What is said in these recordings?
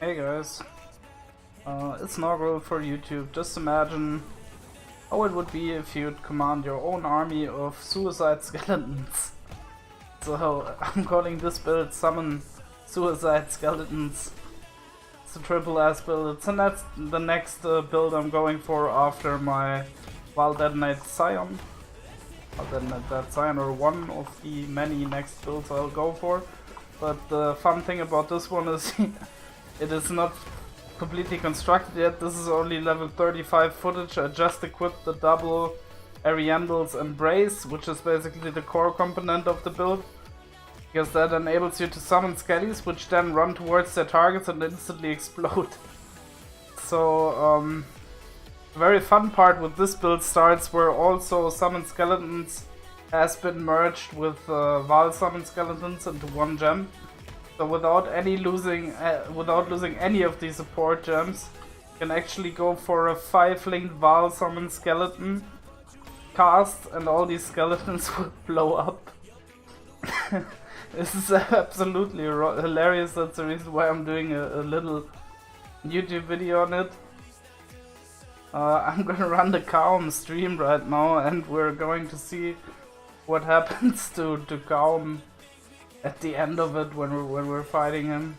Hey guys, it's Nogrul for YouTube. Just imagine how it would be if you'd command your own army of suicide skeletons. So I'm calling this build Summon Suicide Skeletons. It's a triple S build. It's the next build I'm going for after my Vaal Detonate Scion. I'll detonate that Scion, or one of the many next builds I'll go for. But the fun thing about this one is it is not completely constructed yet. This is only level 35 footage. I just equipped the double Ariandel's Embrace, which is basically the core component of the build, because that enables you to summon skellies, which then run towards their targets and instantly explode. So the very fun part with this build starts where also Summon Skeletons has been merged with Vaal Summon Skeletons into one gem. So without losing any of these support gems, you can actually go for a 5-linked Vaal Summon Skeleton cast, and all these skeletons will blow up. This is absolutely hilarious. That's the reason why I'm doing a little YouTube video on it. I'm gonna run the Kaum stream right now, and we're going to see what happens to Kaum at the end of it when we're fighting him,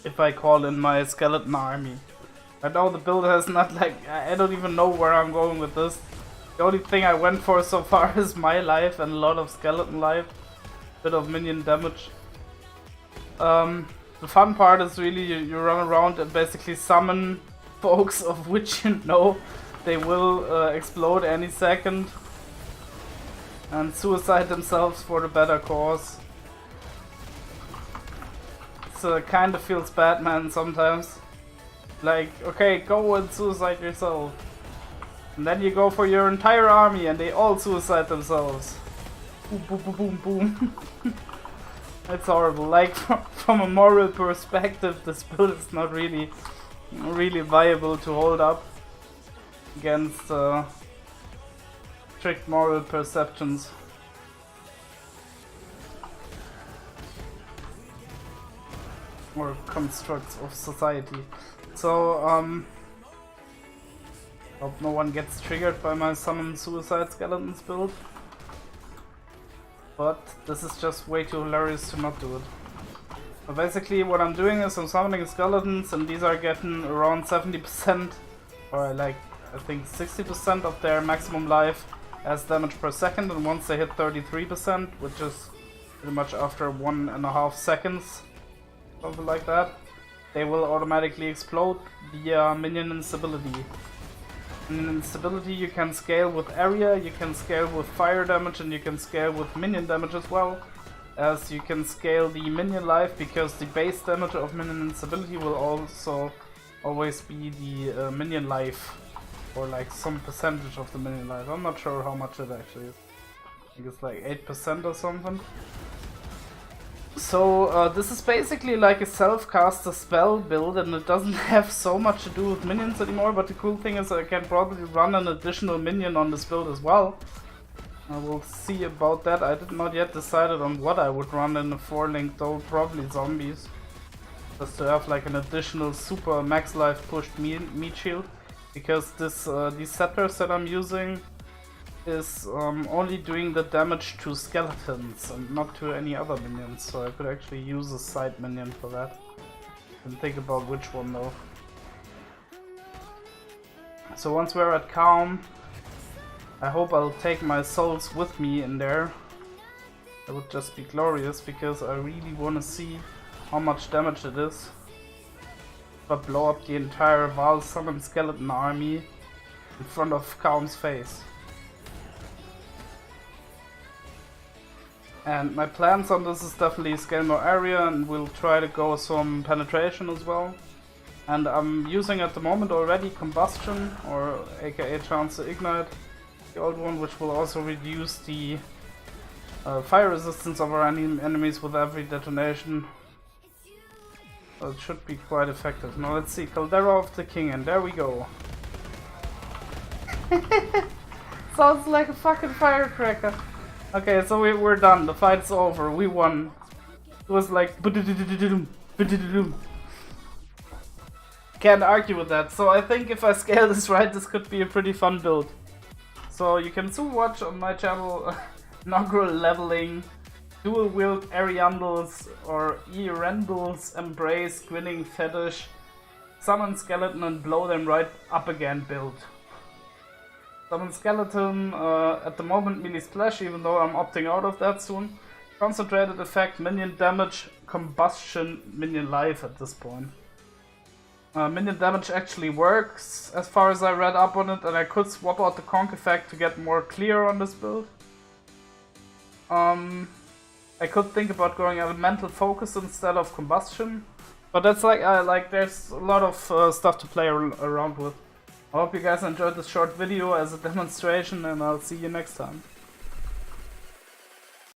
if I call in my skeleton army. I know the build has not, like, I don't even know where I'm going with this. The only thing I went for so far is my life and a lot of skeleton life, bit of minion damage. The fun part is really you run around and basically summon folks of which you know they will explode any second and suicide themselves for the better cause. It kind of feels Batman sometimes. Like, okay, go and suicide yourself. And then you go for your entire army and they all suicide themselves. Boom, boom, boom, boom, boom. It's horrible. Like, from a moral perspective, this build is not really viable to hold up against strict moral perceptions. Or constructs of society. So, hope no one gets triggered by my Summon Suicide Skeletons build. But this is just way too hilarious to not do it. But basically what I'm doing is I'm summoning skeletons, and these are getting around 70%, or like I think 60% of their maximum life as damage per second, and once they hit 33%, which is pretty much after 1.5 seconds, something like that, they will automatically explode via minion instability. And instability you can scale with area, you can scale with fire damage, and you can scale with minion damage as well. As you can scale the minion life, because the base damage of minion instability will also always be the minion life, or like some percentage of the minion life. I'm not sure how much it actually is. I think it's like 8% or something. So this is basically like a self-caster spell build, and it doesn't have so much to do with minions anymore, but the cool thing is I can probably run an additional minion on this build as well. I will see about that. I did not yet decided on what I would run in a 4-link though, probably zombies. Just to have like an additional super max life pushed meat shield, because this these scepters that I'm using is only doing the damage to skeletons and not to any other minions, so I could actually use a side minion for that. And think about which one though. So once we're at Kaum, I hope I'll take my souls with me in there. That would just be glorious, because I really want to see how much damage it is. But blow up the entire Vaal Summon Skeleton army in front of Kaum's face. And my plans on this is definitely scale more area, and we'll try to go some penetration as well. And I'm using at the moment already Combustion, or aka Chance to Ignite, the old one, which will also reduce the fire resistance of our enemies with every detonation. So it should be quite effective. Now let's see, Caldera of the King, and there we go. Sounds like a fucking firecracker. Okay, so we're done. The fight's over. We won. It was like Can't argue with that. So I think if I scale this right, this could be a pretty fun build. So you can soon watch on my channel Nogrul leveling, dual wield Ariandals or Erendals, Embrace, Grinning Fetish, Summon Skeleton and blow them right up again build. Summon Skeleton, at the moment melee splash, even though I'm opting out of that soon. Concentrated effect, minion damage, combustion, minion life at this point. Minion damage actually works as far as I read up on it, and I could swap out the conk effect to get more clear on this build. I could think about going elemental focus instead of combustion, but that's like there's a lot of stuff to play around with. I hope you guys enjoyed this short video as a demonstration, and I'll see you next time.